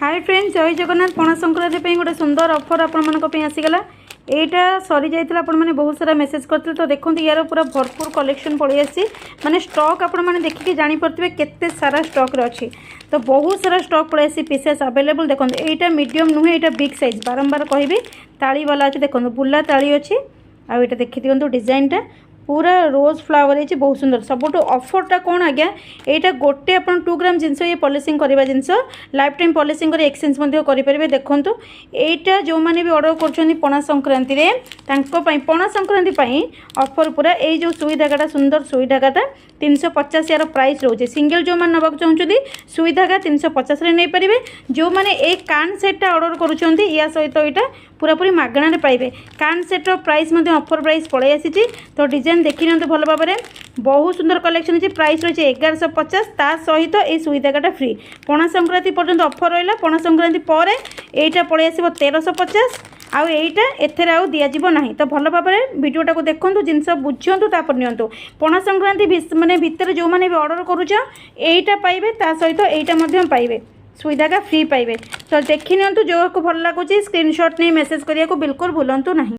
Hi friends, जय जगन्नाथ। पणा संक्रांति गोटे सुंदर ऑफर आपण आसीगला। यहाँ सरी जाइए आपण मैंने बहुत सारा मेसेज करते तो देखो यार पूरा भरपूर कलेक्शन पड़े आसी माने स्टॉक आपण मैंने देखिए जानीपे केते सारा स्टॉक अच्छी। तो बहुत सारा स्टॉक पड़े आसी पीसेस अवेलेबल। देखो यहाँ मीडियम नुहे यहाँ बिग साइज बारंबार कहबी ताली वाला अच्छे। देखो बुला ताली अच्छी आउ ये देखी दिखाँ डिजाइनटा पूरा रोज फ्लावर है बहुत सुंदर। सबुठ ऑफरटा कौन आज्ञा यहाँ गोटे आप 2 ग्राम जिनस ये पॉलिशिंग करवा जिनस लाइफ टाइम पॉलिशिंग कर एक्सचेंज करेंगे। देखो यहाँ जो मैंने भी ऑर्डर कर पणा संक्रांति रे पणा संक्रांति ऑफर पूरा ये जो सुई धागाटा सुंदर सुई धागाटा 350 यार प्राइस रोचे। सिंगल जो मैंने नाक चाहते सुई धागा 350 नहीं पारे। जो मैंने एक कान सेटा ऑर्डर करुँच या सहित यहाँ पूरा पूरी मागणार पाइबे। कान सेटर प्राइस ऑफर प्राइस पड़े आसी। तो डिजाइन देखी ना भल भाव में बहुत सुंदर कलेक्शन अच्छी। प्राइस रही है 1150 ता सहित ये सुई धागाटा फ्री। पणा संक्रांति पर्यंत ऑफर रहा। पणा संक्रांति पर यहाँ पड़े आस 1350 आउ एटा एथेर आउ दिज्व ना। तो भल भाव में भिडियोटा को देखो जिनस बुझंतु तापर नियंतु। पणा संक्रांति माने भितर जो मैंने भी ऑर्डर करुच यहाँ पाइबे ता सहित यहाँ पाइबे सुई धागा फ्री पाइबे। तो देखी नियंतु जो को भल लगुच स्क्रीनशॉट नहीं मेसेज करिया को बिल्कुल भूलंतु नहीं।